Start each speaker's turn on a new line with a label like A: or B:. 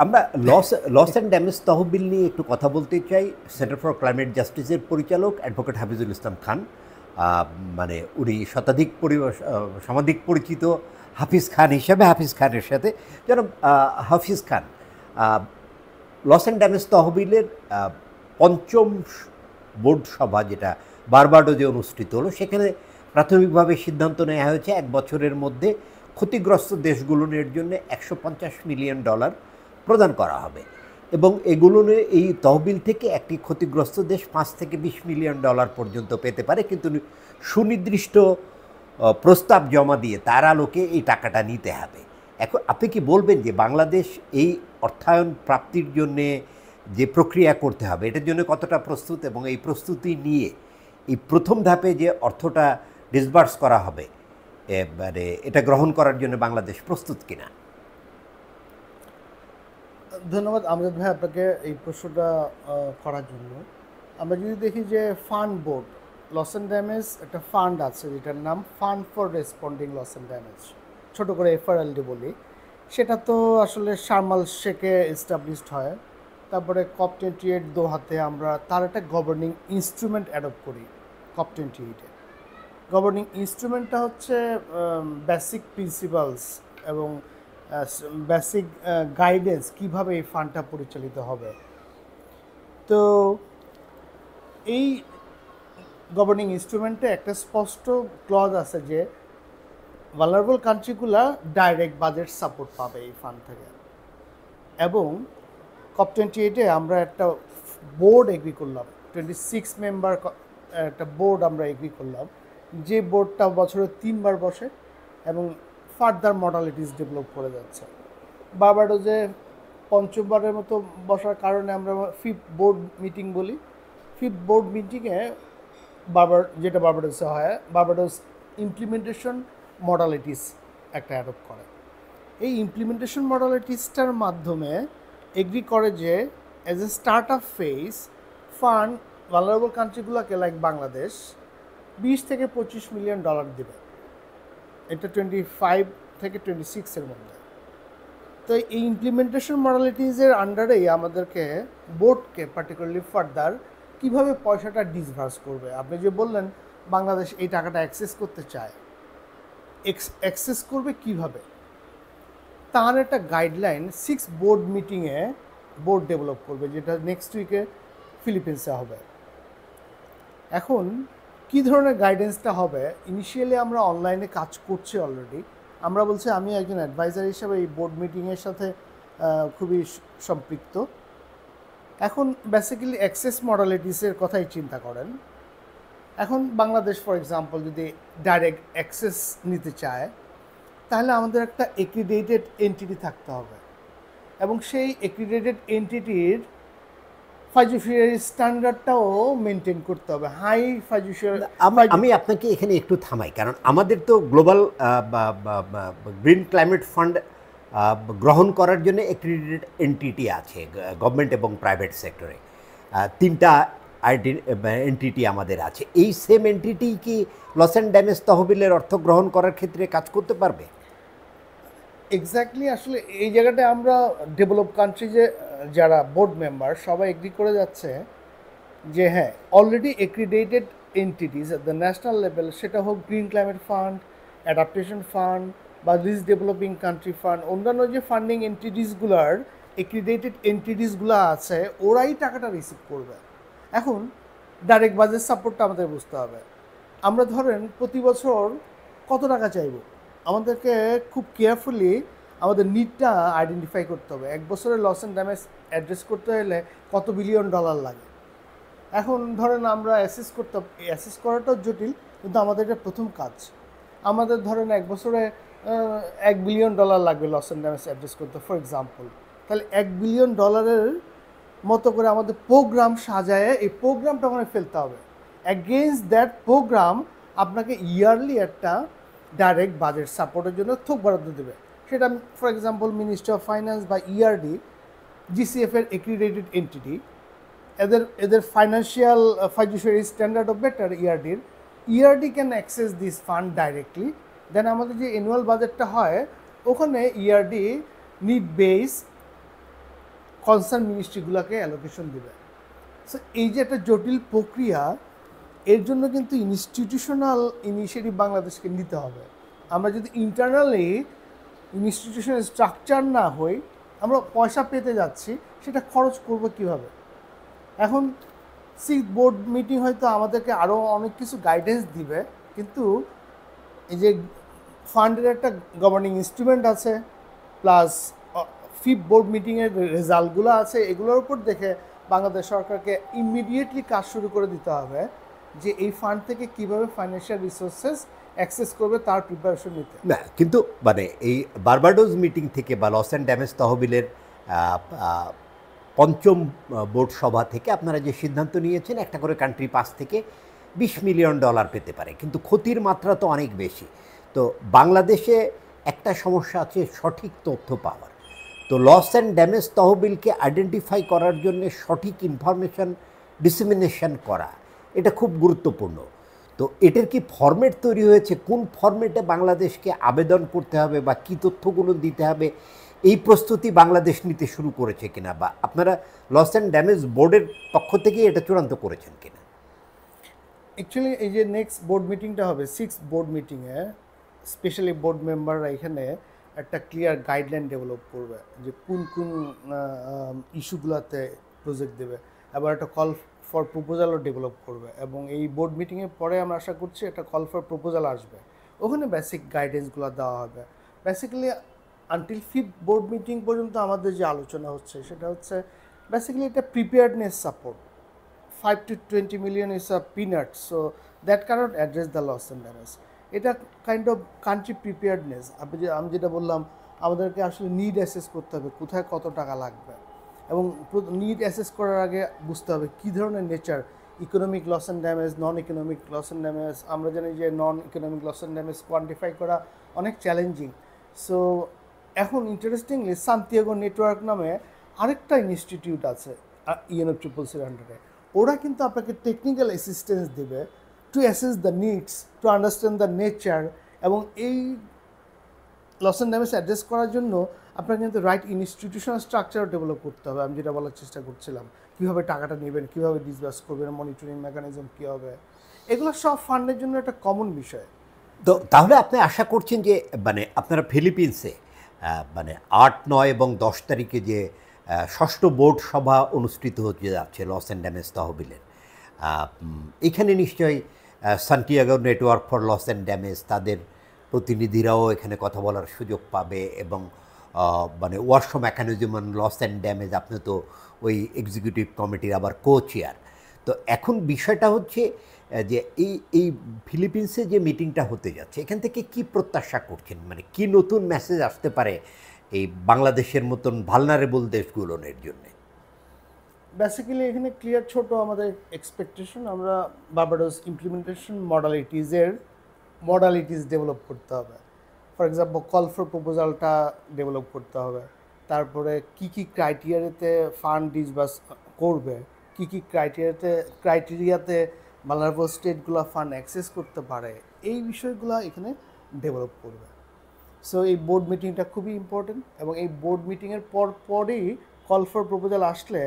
A: আমরা loss and damage তহবিল নিয়ে একটু কথা বলতে চাই। সেন্টার ফর ক্লাইমেট জাস্টিসের পরিচালক অ্যাডভোকেট হাফিজুল ইসলাম খান, মানে উনি সমাধিক পরিচিত হাফিজ খান হিসাবে, হাফিজ খানের সাথে যেন হাফিজ খান লস অ্যান্ড ড্যামেজ তহবিলের পঞ্চম বোর্ড সভা, যেটা বারবাডোজে অনুষ্ঠিত হলো, সেখানে প্রাথমিকভাবে সিদ্ধান্ত নেওয়া হয়েছে 1 বছরের মধ্যে ক্ষতিগ্রস্ত দেশগুলোর জন্য $150 মিলিয়ন প্রদান করা হবে, এবং এগুলো এই তহবিল থেকে একটি ক্ষতিগ্রস্ত দেশ $5 থেকে $20 মিলিয়ন পর্যন্ত পেতে পারে, কিন্তু সুনির্দিষ্ট প্রস্তাব জমা দিয়ে তার আলোকে এই টাকাটা নিতে হবে। এখন আপনি কি বলবেন যে বাংলাদেশ এই অর্থায়ন প্রাপ্তির জন্যে যে প্রক্রিয়া করতে হবে এটার জন্য কতটা প্রস্তুত, এবং এই প্রস্তুতি নিয়ে এই প্রথম ধাপে যে অর্থটা ডিসবার্স করা হবে, মানে এটা গ্রহণ করার জন্য বাংলাদেশ প্রস্তুত কিনা?
B: ধন্যবাদ আমজাদ ভাই আপনাকে এই প্রশ্নটা করার জন্য। আমরা যদি দেখি যে fund board loss and damage একটা ফান্ড আছে যেটার নাম fund for responding loss and damage, ছোটো করে FRLD বলি, সেটা তো আসলে শারমাল শেখে এস্টাবলিশড হয়। তারপরে COP28 দোহাতে আমরা তার একটা গভর্নিং ইনস্ট্রুমেন্ট অ্যাডপ্ট করি। COP28 গভর্নিং ইনস্ট্রুমেন্টটা হচ্ছে বেসিক প্রিন্সিপালস এবং বেসিক গাইডেন্স কিভাবে এই ফান্ডটা পরিচালিত হবে। তো এই গভর্নিং ইনস্ট্রুমেন্টে একটা স্পষ্ট ক্লজ আছে যে ভালনারেবল কান্ট্রিগুলো ডাইরেক্ট বাজেট সাপোর্ট পাবে এই ফান্ড থেকে। এবং COP28 আমরা একটা বোর্ড এগ্রি করলাম, 26 মেম্বার একটা বোর্ড আমরা এগ্রি করলাম, যে বোর্ডটা বছরে 3 বার বসে এবং ফার্দার মডালিটিস ডেভেলপ করে যাচ্ছে। বারবাডোজে পঞ্চমবারের মতো বসার কারণে আমরা 5th বোর্ড মিটিং বলি। 5th বোর্ড মিটিংয়ে যেটা বারবাডোসে হয়, বারবাডোস ইমপ্লিমেন্টেশন মডালিটিস একটা অ্যাডপ্ট করে। এই ইমপ্লিমেন্টেশন মডালিটিসটার মাধ্যমে এগ্রি করে যে as a start up phase fund vulnerable কান্ট্রিগুলোকে লাইক বাংলাদেশ $20 থেকে $25 মিলিয়ন দেবে, এটা 25 থেকে 26-এর মধ্যে। তো এই ইমপ্লিমেন্টেশন মডালিটিসের আন্ডারেই আমাদেরকে বোর্ডকে পার্টিকুলারলি ফার্দার কীভাবে পয়সাটা ডিসভার্স করবে। আপনি যে বললেন বাংলাদেশ এই টাকাটা অ্যাক্সেস করতে চায়, অ্যাক্সেস করবে কিভাবে, তার একটা গাইডলাইন 6 বোর্ড মিটিংয়ে বোর্ড ডেভেলপ করবে, যেটা নেক্সট উইকে ফিলিপিন্সে হবে। এখন কী ধরনের গাইডেন্সটা হবে, ইনিশিয়ালি আমরা অনলাইনে কাজ করছি অলরেডি। আমরা বলছি, আমি একজন অ্যাডভাইজার হিসেবে এই বোর্ড মিটিংয়ের সাথে খুবই সম্পৃক্ত। এখন বেসিক্যালি অ্যাক্সেস মডালিটিসের কথাই চিন্তা করেন। এখন বাংলাদেশ ফর এক্সাম্পল যদি ডাইরেক্ট অ্যাক্সেস নিতে চায়, তাহলে আমাদের একটা এক্রিডেটেড এন্টিটি থাকতে হবে, এবং সেই এক্রিডেটেড এন্টিটির ফাইজুফিয়ারি স্ট্যান্ডার্ডটাও মেনটেন করতে হবে, হাই ফাইজুফিয়ারি।
A: আমি আপনাকে এখানে একটু থামাই, কারণ আমাদের তো গ্লোবাল গ্রিন ক্লাইমেট ফান্ড গ্রহণ করার জন্য এক্রিডেটেড এন্টিটি আছে গভর্নমেন্ট এবং প্রাইভেট সেক্টরে, 3টা এন্টিটি আমাদের আছে। এই সেম এন্টিটি কি লস অ্যান্ড ড্যামেজ তহবিলের অর্থ গ্রহণ করার ক্ষেত্রে কাজ করতে পারবে?
B: এক্স্যাক্টলি, আসলে এই জায়গাটায় আমরা ডেভেলপ কান্ট্রি যে যারা বোর্ড মেম্বার সবাই এগ্রি করে যাচ্ছে যে হ্যাঁ, already accredited entities at the national level, সেটা হোক green climate fund, adaptation fund বা লিস্ট ডেভেলপিং কান্ট্রি ফান্ড, অন্যান্য যে ফান্ডিং এন্টিটিসগুলার এক্রিডেটেড এন্টিটিসগুলো আছে, ওরাই টাকাটা রিসিভ করবে। এখন ডাইরেক্ট বাজেট সাপোর্টটা আমাদের বুঝতে হবে। আমরা ধরেন প্রতি বছর কত টাকা চাইব, আমাদেরকে খুব কেয়ারফুলি আমাদের নিডটা আইডেন্টিফাই করতে হবে। 1 বছরের লস অ্যান্ড ড্যামেজ অ্যাড্রেস করতে হলে কত বিলিয়ন ডলার লাগে। এখন ধরেন আমরা অ্যাসেস করাটাও জটিল, কিন্তু আমাদের এটা প্রথম কাজ। আমাদের ধরেন 1 বছরে $1 বিলিয়ন লাগবে লস অ্যান্ড ড্যামেজ অ্যাড্রেস করতে ফর এক্সাম্পল। তাহলে $1 বিলিয়ন মতো করে আমাদের প্রোগ্রাম সাজায় এই প্রোগ্রামটা ওখানে ফেলতে হবে। অ্যাগেইনস্ট দ্যাট প্রোগ্রাম আপনাকে ইয়ারলি একটা ডাইরেক্ট বাজেট সাপোর্টের জন্য থোক বরাদ্দ দেবে। সেটা for example ministry of finance বা ERD, GCF-এর এক্রিডেটেড এন্টিটি, এদের financial fiduciary standard of better ERD can access this fund directly. Then আমাদের যে অ্যানুয়াল বাজেটটা হয় ওখানে ERD নিড বেস কনসার্ন মিনিস্ট্রিগুলোকে অ্যালোকেশন দিবে। সো এই যে একটা জটিল প্রক্রিয়া, এর জন্য কিন্তু ইনস্টিটিউশনাল ইনিশিয়েটিভ বাংলাদেশকে নিতে হবে। আমরা যদি ইন্টারনালি ইনস্টিটিউশনাল স্ট্রাকচার না হই, আমরা পয়সা পেতে যাচ্ছি, সেটা খরচ করব কিভাবে? এখন বোর্ড মিটিং হয়তো আমাদেরকে আরও অনেক কিছু গাইডেন্স দিবে, কিন্তু এই যে ফান্ডের একটা গভর্নিং ইনস্ট্রুমেন্ট আছে, প্লাস ফিফথ বোর্ড মিটিংয়ের রেজাল্টগুলো আছে, এগুলোর উপর দেখে বাংলাদেশ সরকারকে ইমিডিয়েটলি কাজ শুরু করে দিতে হবে যে এই ফান্ড থেকে কিভাবে ফাইন্যান্সিয়াল রিসোর্সেস অ্যাক্সেস করবে তার প্রিপারেশন নিতে।
A: না, কিন্তু মানে এই বারবাডোস মিটিং থেকে বা লস অ্যান্ড ড্যামেজ তহবিলের পঞ্চম বোর্ড সভা থেকে আপনারা যে সিদ্ধান্ত নিয়েছেন, একটা করে কান্ট্রি 5 থেকে $20 মিলিয়ন পেতে পারে, কিন্তু ক্ষতির মাত্রা তো অনেক বেশি। তো বাংলাদেশে একটা সমস্যা আছে সঠিক তথ্য পাওয়ার। তো লস অ্যান্ড ড্যামেজ তহবিলকে আইডেন্টিফাই করার জন্য সঠিক ইনফরমেশন ডিসেমিনেশন করা, এটা খুব গুরুত্বপূর্ণ। তো এটার কি ফরম্যাট তৈরি হয়েছে? কোন ফরম্যাটে বাংলাদেশকে আবেদন করতে হবে বা কী তথ্যগুলো দিতে হবে, এই প্রস্তুতি বাংলাদেশ নিতে শুরু করেছে কিনা, বা আপনারা লস অ্যান্ড ড্যামেজ বোর্ডের পক্ষ থেকে এটা চূড়ান্ত করেছেন কিনা?
B: অ্যাকচুয়ালি এই যে নেক্সট বোর্ড মিটিংটা হবে, 6th বোর্ড মিটিংয়ে স্পেশালি বোর্ড মেম্বাররা এখানে একটা ক্লিয়ার গাইডলাইন ডেভেলপ করবে যে কোন কোন ইস্যুগুলোতে প্রজেক্ট দেবে, আবার একটা কল ফর প্রপোজালও ডেভেলপ করবে। এবং এই বোর্ড মিটিংয়ের পরে আমরা আশা করছি একটা কল ফর প্রপোজাল আসবে, ওখানে বেসিক গাইডেন্সগুলো দেওয়া হবে। Basically until 5th board meeting পর্যন্ত আমাদের যে আলোচনা হচ্ছে সেটা হচ্ছে বেসিক্যালি এটা preparedness support. 5 to 20 million is a peanut, so that cannot address the loss and damage. এটা কাইন্ড অফ কান্ট্রি প্রিপেয়ার্ডনেস। আমি যেটা বললাম, আমাদেরকে আসলে নিড অ্যাসেস করতে হবে কোথায় কত টাকা লাগবে, এবং নিড অ্যাসেস করার আগে বুঝতে হবে কী ধরনের nature, economic loss and damage, non economic loss and damage. আমরা জানি যে non economic loss and damage quantify করা অনেক চ্যালেঞ্জিং। সো এখন ইন্টারেস্টিংলি সান্তিয়াগো নেটওয়ার্ক নামে আরেকটা ইনস্টিটিউট আছে UNFCCC আন্ডারে, ওরা কিন্তু আপনাকে টেকনিক্যাল অ্যাসিস্ট্যান্স দেবে to assess the needs, to understand the nature. এবং এই লস অ্যান্ড ড্যামেজ অ্যাড্রেস করার জন্য আপনাকে কিন্তু রাইট ইনস্টিটিউশনাল স্ট্রাকচার ডেভেলপ করতে হবে। আমি যেটা বলার চেষ্টা করছিলাম, কীভাবে টাকাটা নেবেন, কীভাবে ডিসবার্স করবেন, মনিটরিং মেকানিজম কী হবে, এগুলো সব ফান্ডের জন্য একটা কমন বিষয়।
A: তো তাহলে আপনি আশা করছেন যে মানে আপনারা ফিলিপিন্সে মানে 8, 9 এবং 10 তারিখে যে ষষ্ঠ বোর্ড সভা অনুষ্ঠিত হতে যাচ্ছে লস অ্যান্ড ড্যামেজ তহবিলের, এখানে নিশ্চয়ই Santiago network for loss and damage তাদের প্রতিনিধিরাও এখানে কথা বলার সুযোগ পাবে, এবং মানে workshop mechanism on loss and damage, আপনি তো ওই এক্সিকিউটিভ কমিটির আবার কো চেয়ার। তো এখন বিষয়টা হচ্ছে যে এই ফিলিপিন্সে যে মিটিংটা হতে যাচ্ছে, এখান থেকে কি প্রত্যাশা করছেন, মানে কি নতুন মেসেজ আসতে পারে এই বাংলাদেশের মতন ভালনারেবল দেশগুলোর জন্যে?
B: বেসিক্যালি এখানে ক্লিয়ার ছোট আমাদের এক্সপেকটেশন, আমরা বারবাডোস ইমপ্লিমেন্টেশন মডালিটিস ডেভেলপ করতে হবে। ফর এক্সাম্পল কল ফর প্রপোজালটা ডেভেলপ করতে হবে, তারপরে কি কি ক্রাইটেরিয়াতে ফান্ড ডিসবার্স করবে, কি কি ক্রাইটেরিয়াতে ভালনারেবল স্টেটগুলো ফান্ড অ্যাক্সেস করতে পারে, এই বিষয়গুলো এখানে ডেভেলপ করবে। সো এই বোর্ড মিটিংটা খুবই ইম্পর্টেন্ট, এবং এই বোর্ড মিটিংয়ের পরই কল ফর প্রপোজাল আসলে